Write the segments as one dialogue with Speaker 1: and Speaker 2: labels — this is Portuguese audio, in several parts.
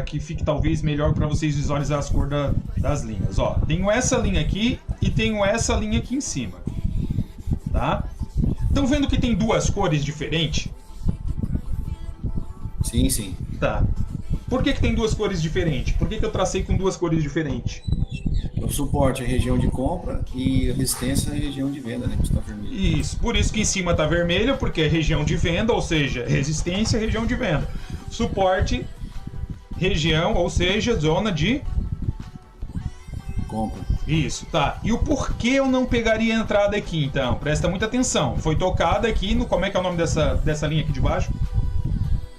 Speaker 1: que fique talvez melhor para vocês visualizar as cores das linhas. Ó, tenho essa linha aqui e tenho essa linha aqui em cima. Tá? Estão vendo que tem duas cores diferentes?
Speaker 2: Sim, sim.
Speaker 1: Tá. Por que tem duas cores diferentes? Por que eu tracei com duas cores diferentes?
Speaker 2: O suporte é a região de compra e a resistência é a região de venda, né? Que está vermelho.
Speaker 1: Isso, por isso que em cima tá vermelho, porque é região de venda, ou seja, resistência, região de venda. Suporte, região, ou seja, zona de
Speaker 2: Compra.
Speaker 1: Isso, tá. E o porquê eu não pegaria a entrada aqui, então? Presta muita atenção. Foi tocada aqui no... Como é que é o nome dessa linha aqui de baixo?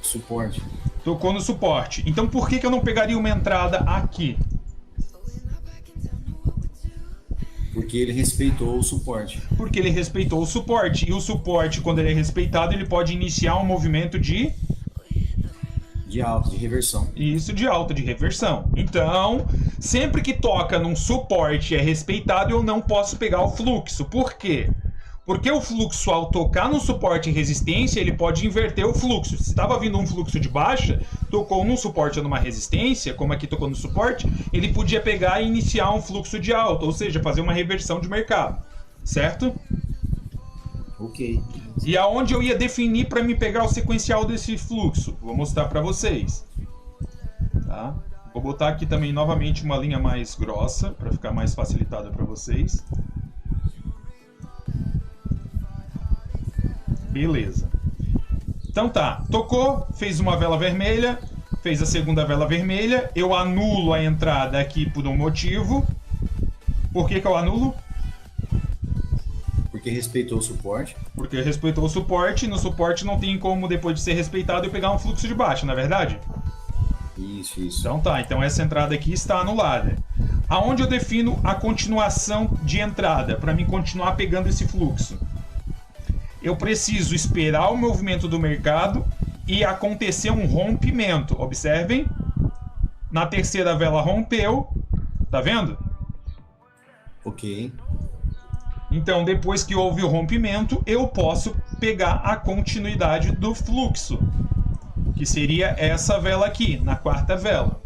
Speaker 2: Suporte.
Speaker 1: Tocou no suporte. Então por que eu não pegaria uma entrada aqui?
Speaker 2: Porque ele respeitou o suporte.
Speaker 1: Porque ele respeitou o suporte. E o suporte, quando ele é respeitado, ele pode iniciar um movimento de...
Speaker 2: De alta, de reversão.
Speaker 1: Isso, de alta, de reversão. Então, sempre que toca num suporte e é respeitado, eu não posso pegar o fluxo. Por quê? Porque o fluxo, ao tocar no suporte e resistência, ele pode inverter o fluxo. Se estava vindo um fluxo de baixa, tocou num suporte ou numa resistência, como aqui tocou no suporte, ele podia pegar e iniciar um fluxo de alta, ou seja, fazer uma reversão de mercado. Certo?
Speaker 2: Ok.
Speaker 1: E aonde eu ia definir para me pegar o sequencial desse fluxo? Vou mostrar para vocês. Tá? Vou botar aqui também novamente uma linha mais grossa, para ficar mais facilitada para vocês. Beleza. Então tá, tocou, fez uma vela vermelha, fez a segunda vela vermelha, eu anulo a entrada aqui por um motivo. Por que eu anulo?
Speaker 2: Porque respeitou o suporte.
Speaker 1: Porque respeitou o suporte, no suporte não tem como, depois de ser respeitado, eu pegar um fluxo de baixo, não é verdade?
Speaker 2: Isso, isso.
Speaker 1: Então tá, então essa entrada aqui está anulada. Aonde eu defino a continuação de entrada, para mim continuar pegando esse fluxo? Eu preciso esperar o movimento do mercado e acontecer um rompimento. Observem. Na terceira vela rompeu. Tá vendo?
Speaker 2: Ok.
Speaker 1: Então, depois que houve o rompimento, eu posso pegar a continuidade do fluxo, que seria essa vela aqui, na quarta vela.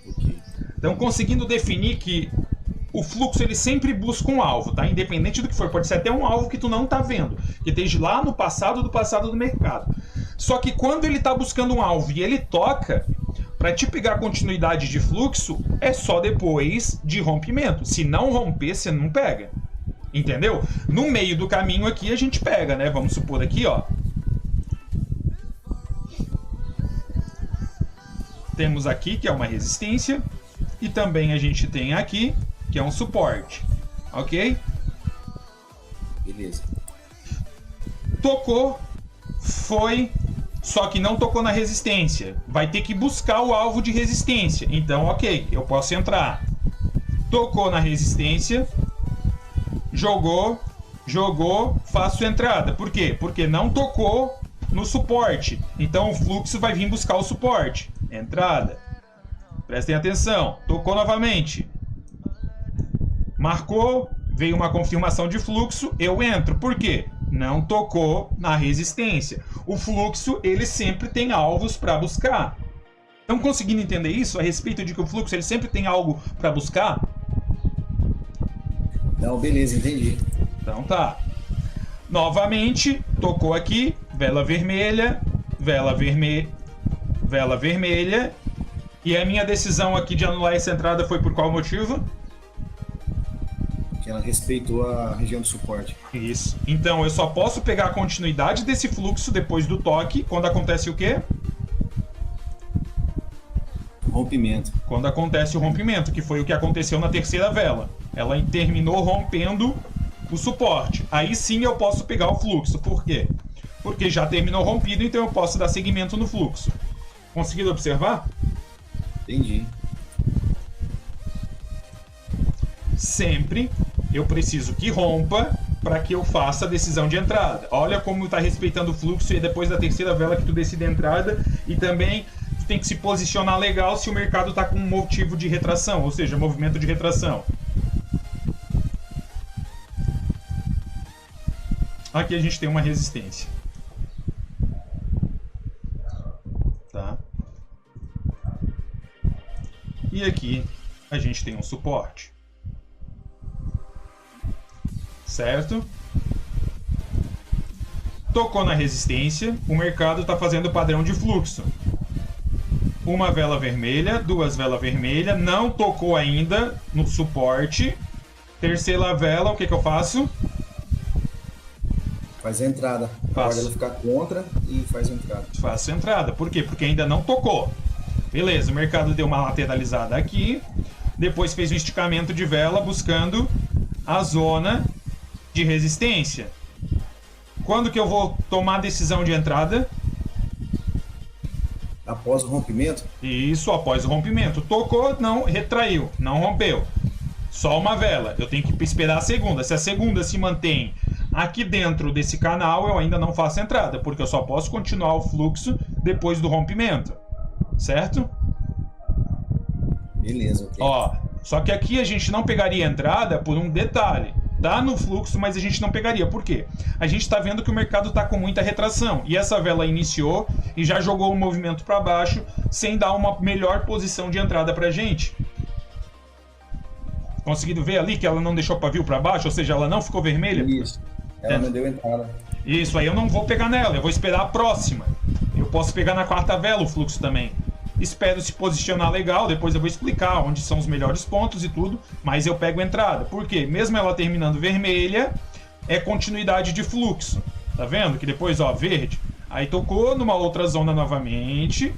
Speaker 2: Ok.
Speaker 1: Então, conseguindo definir que o fluxo ele sempre busca um alvo, tá? Independente do que for, pode ser até um alvo que tu não tá vendo, que esteja lá no passado do mercado. Só que quando ele tá buscando um alvo e ele toca, para te pegar a continuidade de fluxo, é só depois de rompimento. Se não romper, você não pega. Entendeu? No meio do caminho aqui a gente pega, né? Vamos supor aqui, ó. Temos aqui que é uma resistência e também a gente tem aqui que é um suporte, ok?
Speaker 2: Beleza.
Speaker 1: Tocou, foi, só que não tocou na resistência. Vai ter que buscar o alvo de resistência. Então, ok, eu posso entrar. Tocou na resistência, jogou, faço entrada. Por quê? Porque não tocou no suporte. Então o fluxo vai vir buscar o suporte. Entrada. Prestem atenção. Tocou novamente. Marcou, veio uma confirmação de fluxo, eu entro. Por quê? Não tocou na resistência. O fluxo, ele sempre tem alvos para buscar. Estão conseguindo entender isso a respeito de que o fluxo ele sempre tem algo para buscar?
Speaker 2: Não, beleza, entendi.
Speaker 1: Então tá. Novamente, tocou aqui, vela vermelha, vela vermelha. E a minha decisão aqui de anular essa entrada foi por qual motivo?
Speaker 2: Que ela respeitou a região do suporte.
Speaker 1: Isso. Então eu só posso pegar a continuidade desse fluxo depois do toque, quando acontece o quê?
Speaker 2: Rompimento.
Speaker 1: Quando acontece o rompimento, que foi o que aconteceu na terceira vela. Ela terminou rompendo o suporte. Aí sim eu posso pegar o fluxo. Por quê? Porque já terminou rompido, então eu posso dar seguimento no fluxo. Conseguiram observar?
Speaker 2: Entendi.
Speaker 1: Sempre eu preciso que rompa para que eu faça a decisão de entrada. Olha como está respeitando o fluxo e depois da terceira vela que tu decide a entrada. E também tu tem que se posicionar legal se o mercado está com um motivo de retração, ou seja, movimento de retração. Aqui a gente tem uma resistência. Tá? e aqui a gente tem um suporte. Certo? Tocou na resistência, o mercado está fazendo o padrão de fluxo. Uma vela vermelha, duas velas vermelhas, não tocou ainda no suporte. Terceira vela, o que eu faço?
Speaker 2: Faz a entrada.
Speaker 1: Faço.
Speaker 2: Ela ficar contra e faz a entrada.
Speaker 1: Faço a entrada. Por quê? Porque ainda não tocou. Beleza, o mercado deu uma lateralizada aqui. Depois fez um esticamento de vela buscando a zona de resistência. Quando que eu vou tomar a decisão de entrada?
Speaker 2: Após o rompimento?
Speaker 1: Isso, após o rompimento. Tocou, não, retraiu, não rompeu. Só uma vela. Eu tenho que esperar a segunda. Se a segunda se mantém aqui dentro desse canal, eu ainda não faço entrada, porque eu só posso continuar o fluxo depois do rompimento. Certo?
Speaker 2: Beleza, ok.
Speaker 1: Ó, só que aqui a gente não pegaria entrada por um detalhe. Tá no fluxo, mas a gente não pegaria. Por quê? A gente está vendo que o mercado está com muita retração. E essa vela iniciou e já jogou o movimento para baixo sem dar uma melhor posição de entrada para a gente. Conseguido ver ali que ela não deixou pavio para baixo? Ou seja, ela não ficou vermelha?
Speaker 2: Isso. Ela não deu entrada.
Speaker 1: Isso, aí eu não vou pegar nela. Eu vou esperar a próxima. Eu posso pegar na quarta vela o fluxo também. Espero se posicionar legal, depois eu vou explicar onde são os melhores pontos e tudo, mas eu pego entrada. Por quê? Mesmo ela terminando vermelha, é continuidade de fluxo. Tá vendo? Que depois, ó, verde. Aí tocou numa outra zona novamente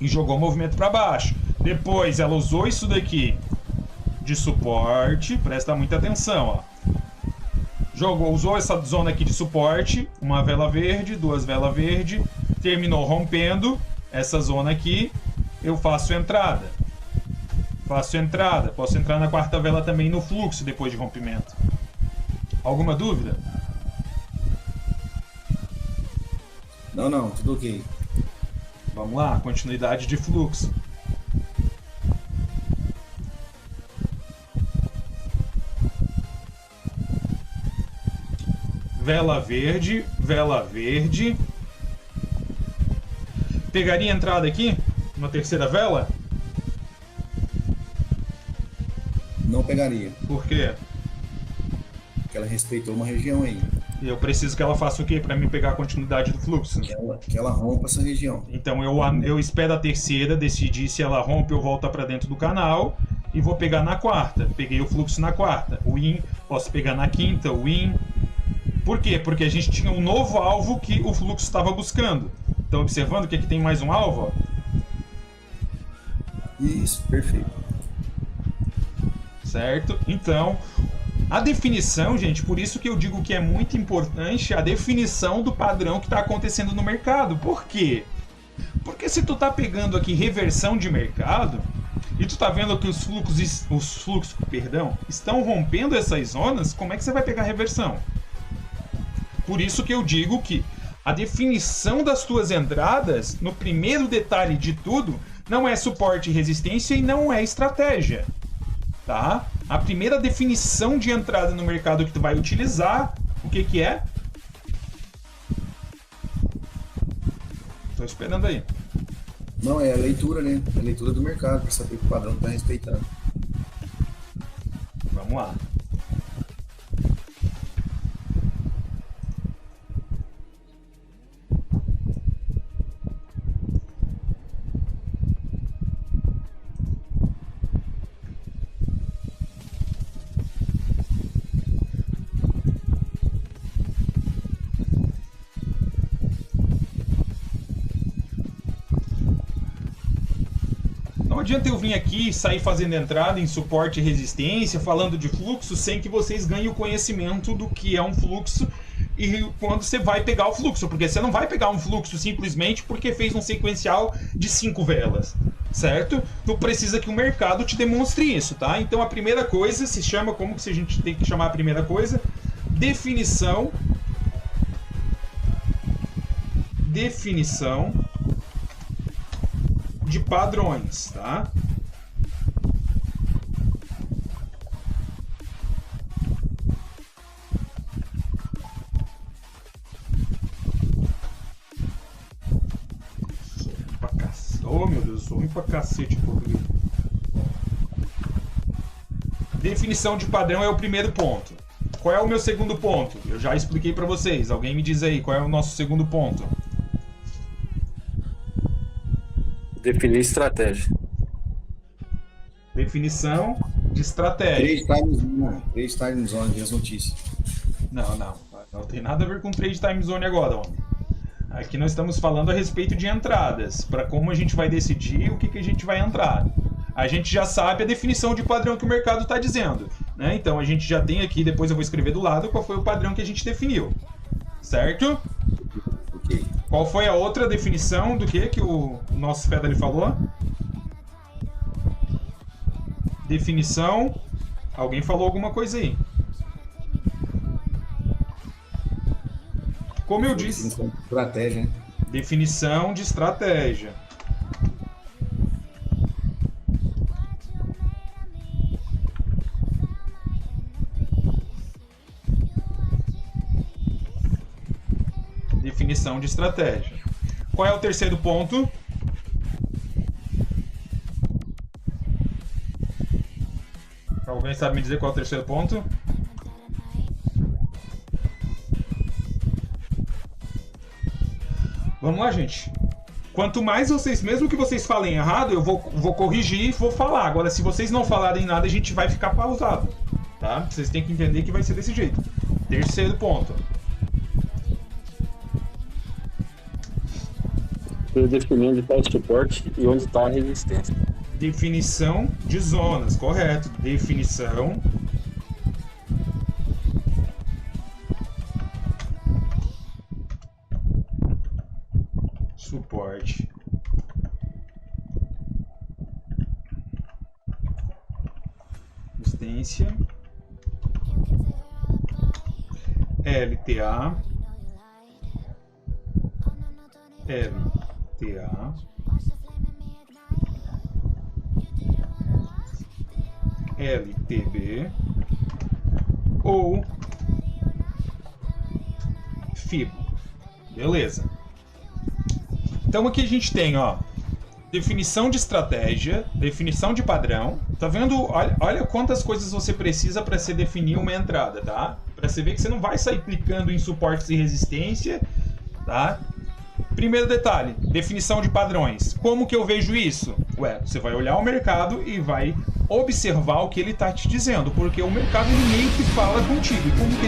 Speaker 1: e jogou o movimento para baixo. Depois ela usou isso daqui de suporte, presta muita atenção, ó. Usou essa zona aqui de suporte, uma vela verde, duas velas verdes, terminou rompendo essa zona aqui, eu faço entrada. Faço entrada. Posso entrar na quarta vela também no fluxo depois de rompimento. Alguma dúvida?
Speaker 2: Não, tudo ok.
Speaker 1: Vamos lá, continuidade de fluxo. Vela verde, vela verde. Pegaria a entrada aqui, na terceira vela?
Speaker 2: Não pegaria.
Speaker 1: Por quê?
Speaker 2: Porque ela respeitou uma região aí.
Speaker 1: Eu preciso que ela faça o quê para mim pegar a continuidade do fluxo?
Speaker 2: Que ela rompa essa região.
Speaker 1: Então eu espero a terceira, decidir se ela rompe ou volta para dentro do canal e vou pegar na quarta. Peguei o fluxo na quarta. Win, posso pegar na quinta, win. Por quê? Porque a gente tinha um novo alvo que o fluxo estava buscando. Estão observando que aqui tem mais um alvo? Ó?
Speaker 2: Isso, perfeito.
Speaker 1: Certo? Então, a definição, gente, por isso que eu digo que é muito importante a definição do padrão que está acontecendo no mercado. Por quê? Porque se tu tá pegando aqui reversão de mercado e tu tá vendo que os fluxos, estão rompendo essas zonas, como é que você vai pegar reversão? Por isso que eu digo que a definição das tuas entradas, no primeiro detalhe de tudo, não é suporte e resistência e não é estratégia. Tá? A primeira definição de entrada no mercado que tu vai utilizar, o que que é? Tô esperando aí.
Speaker 2: Não, é a leitura, né? A leitura do mercado, para saber que o padrão está respeitando.
Speaker 1: Vamos lá. Não adianta eu vir aqui e sair fazendo entrada em suporte e resistência, falando de fluxo, sem que vocês ganhem o conhecimento do que é um fluxo e quando você vai pegar o fluxo. Porque você não vai pegar um fluxo simplesmente porque fez um sequencial de 5 velas, certo? Tu precisa que o mercado te demonstre isso, tá? Então a primeira coisa se chama, como que a gente tem que chamar a primeira coisa? Definição de padrões, tá? Oh, meu Deus, sou ruim pra cacete em português. Definição de padrão é o primeiro ponto. Qual é o meu segundo ponto? Eu já expliquei pra vocês. Alguém me diz aí qual é o nosso segundo ponto.
Speaker 3: Definir estratégia.
Speaker 1: Definição de estratégia.
Speaker 2: Trade time zone, aqui as notícias.
Speaker 1: Não tem nada a ver com trade time zone agora, homem. Aqui nós estamos falando a respeito de entradas, para como a gente vai decidir o que a gente vai entrar. A gente já sabe a definição de padrão que o mercado está dizendo, né? Então a gente já tem aqui, depois eu vou escrever do lado qual foi o padrão que a gente definiu, certo?
Speaker 2: Ok.
Speaker 1: Qual foi a outra definição do que o nosso Fedeli falou? Definição. Alguém falou alguma coisa aí? Como eu disse.
Speaker 2: Estratégia, né?
Speaker 1: Definição de estratégia. Definição de estratégia. Qual é o terceiro ponto? Alguém sabe me dizer qual é o terceiro ponto? Vamos lá, gente. Quanto mais vocês, mesmo que vocês falem errado, eu vou corrigir e vou falar. Agora, se vocês não falarem nada, a gente vai ficar pausado, tá? Vocês têm que entender que vai ser desse jeito. Terceiro ponto.
Speaker 3: Definir onde está o suporte e onde está a resistência.
Speaker 1: Definição de zonas, correto. Definição. Suporte. Resistência. LTA. LTA. LTB ou FIBO. Beleza. Então aqui a gente tem, ó, definição de estratégia, definição de padrão. Tá vendo? Olha quantas coisas você precisa para você definir uma entrada, tá? Para você ver que você não vai sair clicando em suportes e resistência, tá? Primeiro detalhe, definição de padrões. Como que eu vejo isso? Ué, você vai olhar o mercado e vai observar o que ele está te dizendo, porque o mercado ele meio que fala contigo. E como que